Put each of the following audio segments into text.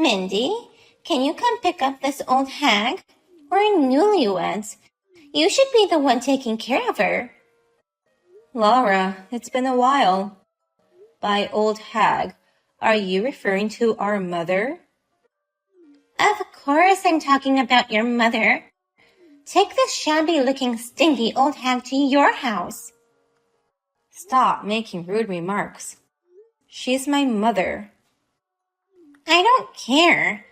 Mindy, can you come pick up this old hag? We're newlyweds. You should be the one taking care of her. Laura, it's been a while. By old hag, are you referring to our mother? Of course I'm talking about your mother. Take this shabby-looking, stinky old hag to your house. Stop making rude remarks. She's my mother. I don't care.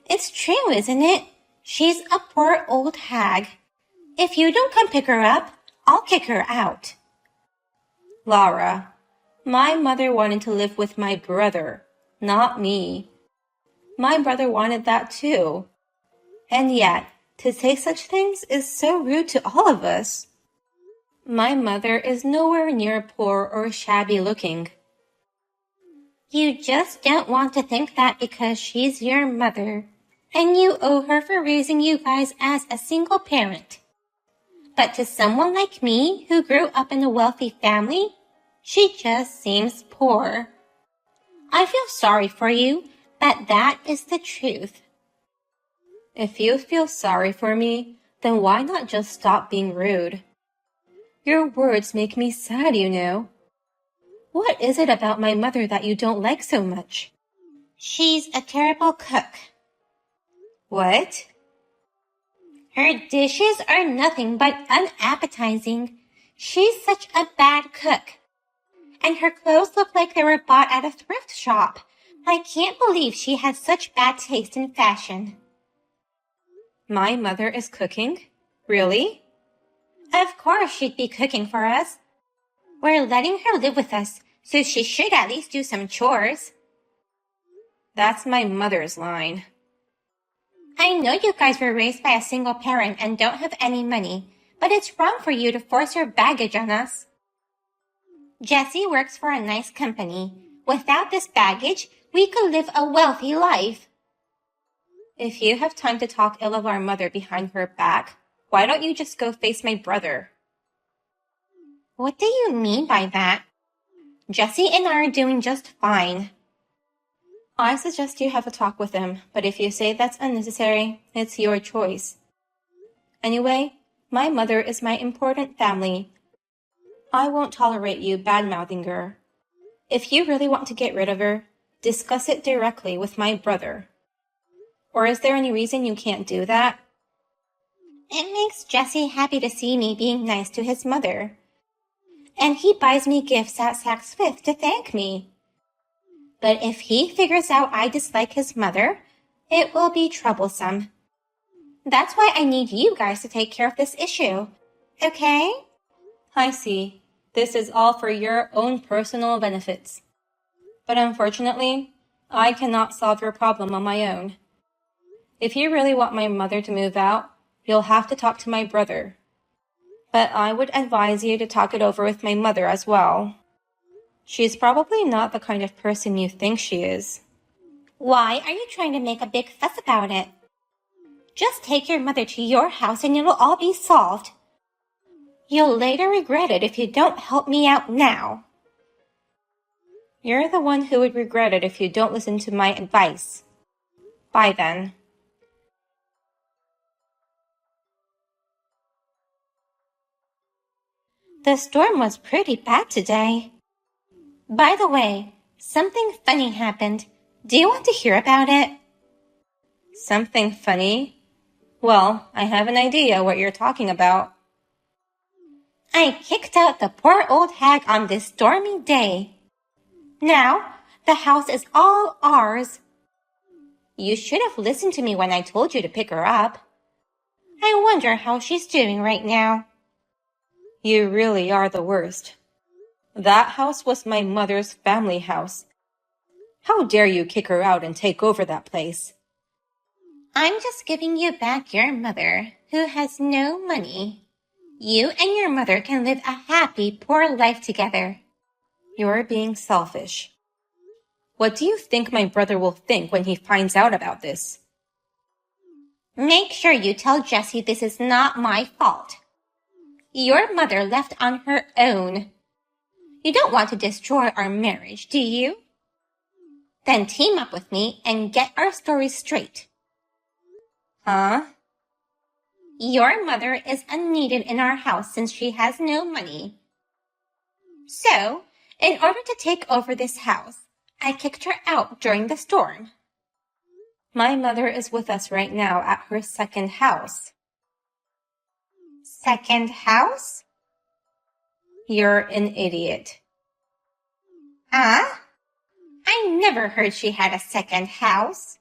It's true, isn't it? She's a poor old hag. If you don't come pick her up, I'll kick her out. Laura, my mother wanted to live with my brother, not me. My brother wanted that too. And yet, to say such things is so rude to all of us. My mother is nowhere near poor or shabby looking. You just don't want to think that because she's your mother, and you owe her for raising you guys as a single parent. But to someone like me who grew up in a wealthy family, she just seems poor. I feel sorry for you, but that is the truth. If you feel sorry for me, then why not just stop being rude? Your words make me sad, you know. What is it about my mother that you don't like so much? She's a terrible cook. What? Her dishes are nothing but unappetizing. She's such a bad cook. And her clothes look like they were bought at a thrift shop. I can't believe she has such bad taste in fashion. My mother is cooking? Really? Of course she'd be cooking for us. We're letting her live with us, so she should at least do some chores. That's my mother's line. I know you guys were raised by a single parent and don't have any money, but it's wrong for you to force your baggage on us. Jessie works for a nice company. Without this baggage, we could live a wealthy life. If you have time to talk ill of our mother behind her back, why don't you just go face my brother? What do you mean by that? Jessie and I are doing just fine. I suggest you have a talk with him, but if you say that's unnecessary, it's your choice. Anyway, my mother is my important family. I won't tolerate you bad-mouthing her. If you really want to get rid of her, discuss it directly with my brother. Or is there any reason you can't do that? It makes Jessie happy to see me being nice to his mother. And he buys me gifts at Saks Fifth to thank me. But if he figures out I dislike his mother, it will be troublesome. That's why I need you guys to take care of this issue. Okay? I see. This is all for your own personal benefits. But unfortunately, I cannot solve your problem on my own. If you really want my mother to move out, you'll have to talk to my brother. But I would advise you to talk it over with my mother as well. She's probably not the kind of person you think she is. Why are you trying to make a big fuss about it? Just take your mother to your house and it'll all be solved. You'll later regret it if you don't help me out now. You're the one who would regret it if you don't listen to my advice. Bye then. The storm was pretty bad today. By the way, something funny happened. Do you want to hear about it? Something funny? Well, I have an idea what you're talking about. I kicked out the poor old hag on this stormy day. Now, the house is all ours. You should have listened to me when I told you to pick her up. I wonder how she's doing right now. You really are the worst. That house was my mother's family house. How dare you kick her out and take over that place? I'm just giving you back your mother, who has no money. You and your mother can live a happy, poor life together. You're being selfish. What do you think my brother will think when he finds out about this? Make sure you tell Jessie this is not my fault. Your mother left on her own. You don't want to destroy our marriage, do you? Then team up with me and get our stories straight. Huh? Your mother is unneeded in our house since she has no money. So, in order to take over this house, I kicked her out during the storm. My mother is with us right now at her second house. Second house? You're an idiot. Huh? I never heard she had a second house.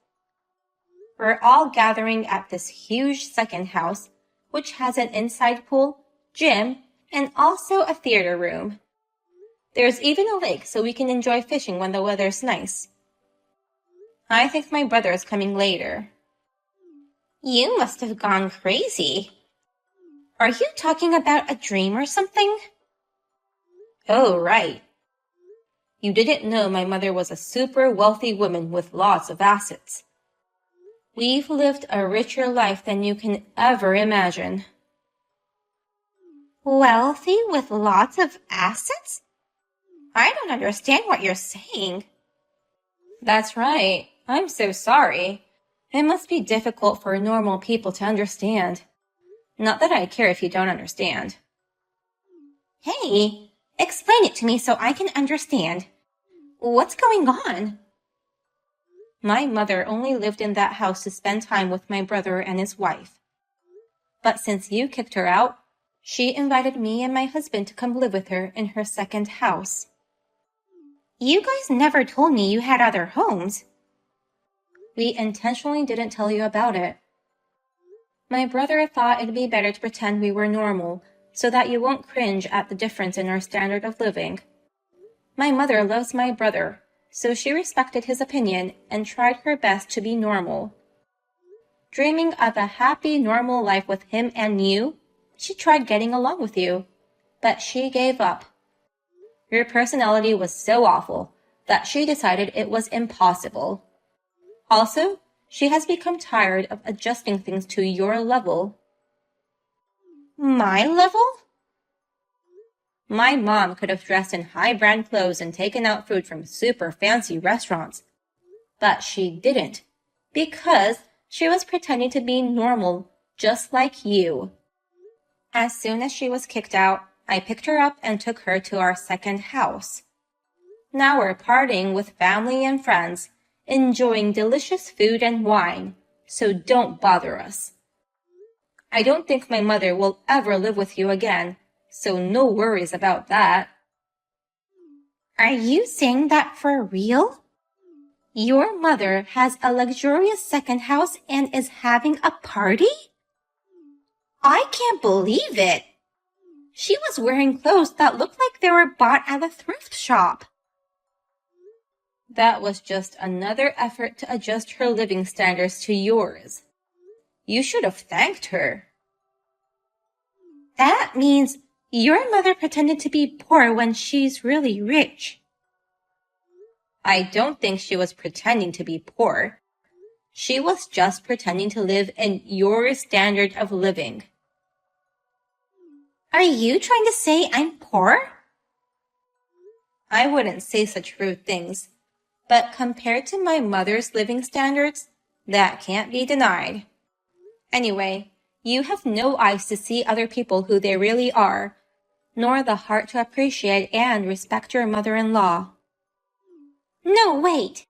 We're all gathering at this huge second house, which has an inside pool, gym, and also a theater room. There's even a lake so we can enjoy fishing when the weather's nice. I think my brother is coming later. You must have gone crazy. Are you talking about a dream or something? Oh, right. You didn't know my mother was a super wealthy woman with lots of assets. We've lived a richer life than you can ever imagine. Wealthy with lots of assets? I don't understand what you're saying. That's right. I'm so sorry. It must be difficult for normal people to understand. Not that I care if you don't understand. Hey, explain it to me so I can understand. What's going on? My mother only lived in that house to spend time with my brother and his wife. But since you kicked her out, she invited me and my husband to come live with her in her second house. You guys never told me you had other homes. We intentionally didn't tell you about it. My brother thought it'd be better to pretend we were normal so that you won't cringe at the difference in our standard of living. My mother loves my brother, so she respected his opinion and tried her best to be normal. Dreaming of a happy, normal life with him and you, she tried getting along with you, but she gave up. Your personality was so awful that she decided it was impossible. Also, she has become tired of adjusting things to your level. My level? My mom could have dressed in high-brand clothes and taken out food from super fancy restaurants. But she didn't, because she was pretending to be normal, just like you. As soon as she was kicked out, I picked her up and took her to our second house. Now we're partying with family and friends, enjoying delicious food and wine, so don't bother us. I don't think my mother will ever live with you again, so no worries about that. Are you saying that for real? Your mother has a luxurious second house and is having a party? I can't believe it. She was wearing clothes that looked like they were bought at a thrift shop. That was just another effort to adjust her living standards to yours. You should have thanked her. That means your mother pretended to be poor when she's really rich. I don't think she was pretending to be poor. She was just pretending to live in your standard of living. Are you trying to say I'm poor? I wouldn't say such rude things, but compared to my mother's living standards, that can't be denied. Anyway, you have no eyes to see other people who they really are, nor the heart to appreciate and respect your mother-in-law. No, wait.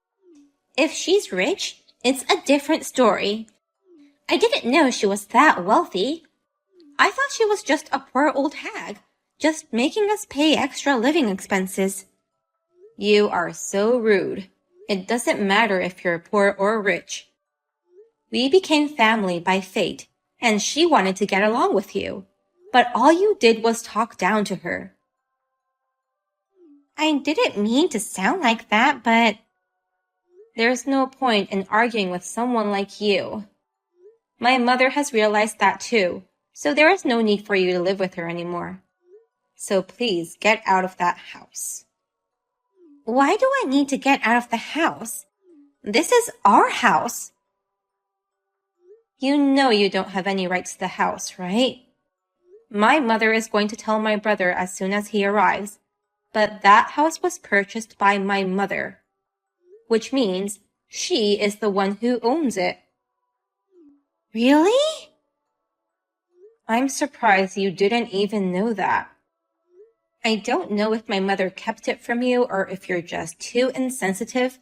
If she's rich, it's a different story. I didn't know she was that wealthy. I thought she was just a poor old hag, just making us pay extra living expenses. You are so rude. It doesn't matter if you're poor or rich. We became family by fate, and she wanted to get along with you, but all you did was talk down to her. I didn't mean to sound like that, but... There's no point in arguing with someone like you. My mother has realized that too, so there is no need for you to live with her anymore. So please get out of that house. Why do I need to get out of the house? This is our house. You know you don't have any rights to the house, right? My mother is going to tell my brother as soon as he arrives, but that house was purchased by my mother. which means she is the one who owns it. Really? I'm surprised you didn't even know that. I don't know if my mother kept it from you or if you're just too insensitive,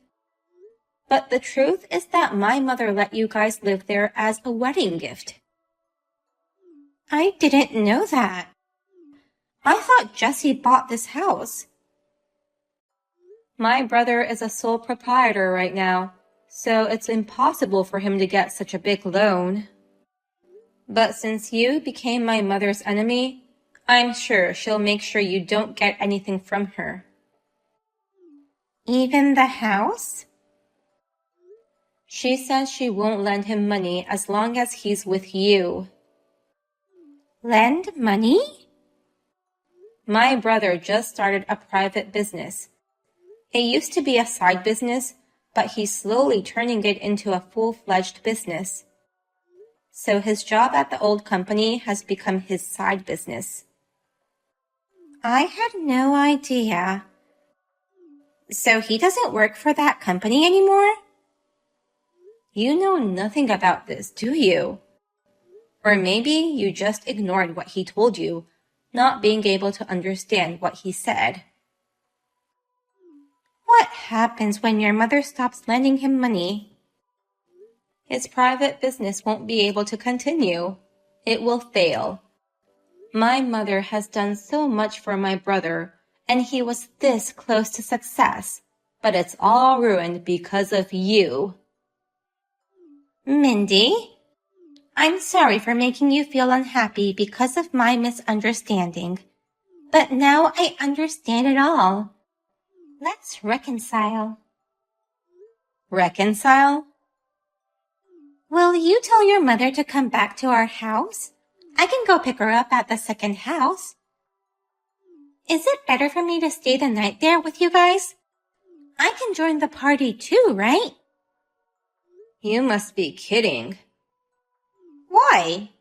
but the truth is that my mother let you guys live there as a wedding gift. I didn't know that. I thought Jesse bought this house. My brother is a sole proprietor right now, so it's impossible for him to get such a big loan. But since you became my mother's enemy, I'm sure she'll make sure you don't get anything from her. Even the house? She says she won't lend him money as long as he's with you. Lend money? My brother just started a private business. It used to be a side business, but he's slowly turning it into a full-fledged business. So his job at the old company has become his side business. I had no idea. So he doesn't work for that company anymore? You know nothing about this, do you? Or maybe you just ignored what he told you, not being able to understand what he said. What happens when your mother stops lending him money? His private business won't be able to continue. It will fail. My mother has done so much for my brother, and he was this close to success, but it's all ruined because of you. Mindy, I'm sorry for making you feel unhappy because of my misunderstanding, but now I understand it all. Let's reconcile. Reconcile? Will you tell your mother to come back to our house? I can go pick her up at the second house. Is it better for me to stay the night there with you guys? I can join the party too, right? You must be kidding. Why?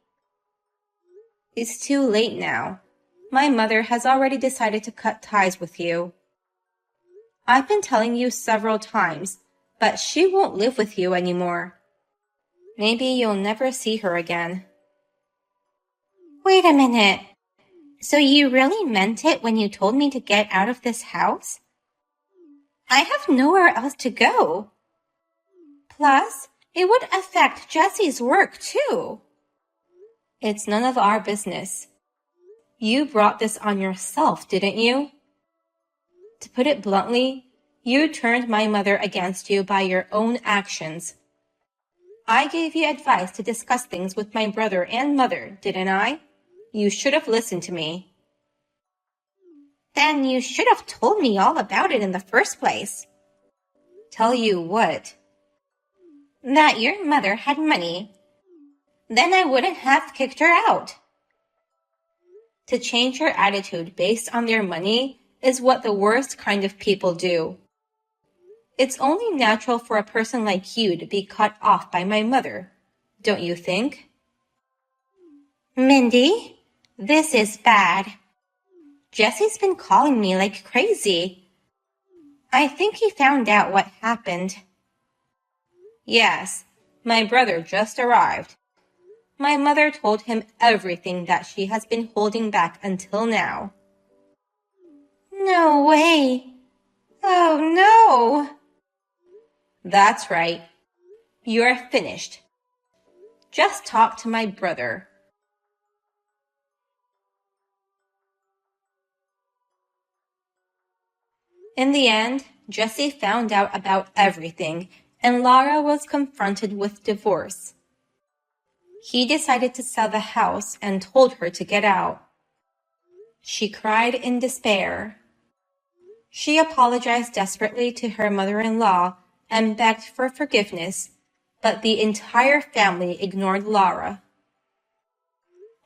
It's too late now. My mother has already decided to cut ties with you. I've been telling you several times, but she won't live with you anymore. Maybe you'll never see her again. Wait a minute. So you really meant it when you told me to get out of this house? I have nowhere else to go. Plus, it would affect Jesse's work too. It's none of our business. You brought this on yourself, didn't you? To put it bluntly, you turned my mother against you by your own actions. I gave you advice to discuss things with my brother and mother, didn't I? You should have listened to me. Then you should have told me all about it in the first place. Tell you what? That your mother had money. Then I wouldn't have kicked her out. To change your attitude based on their money is what the worst kind of people do. It's only natural for a person like you to be cut off by my mother, don't you think? Mindy, this is bad. Jesse's been calling me like crazy. I think he found out what happened. Yes, my brother just arrived. My mother told him everything that she has been holding back until now. No way. Oh no. That's right. You're finished. Just talk to my brother. In the end, Jesse found out about everything, and Laura was confronted with divorce. He decided to sell the house and told her to get out. She cried in despair. She apologized desperately to her mother-in-law and begged for forgiveness, but the entire family ignored Laura.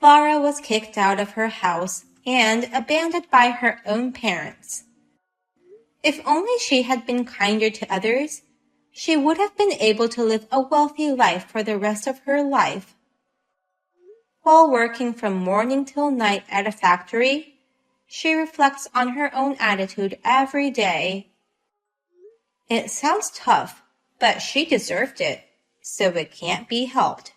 Laura was kicked out of her house and abandoned by her own parents. If only she had been kinder to others, she would have been able to live a wealthy life for the rest of her life. While working from morning till night at a factory, she reflects on her own attitude every day. It sounds tough, but she deserved it, so it can't be helped.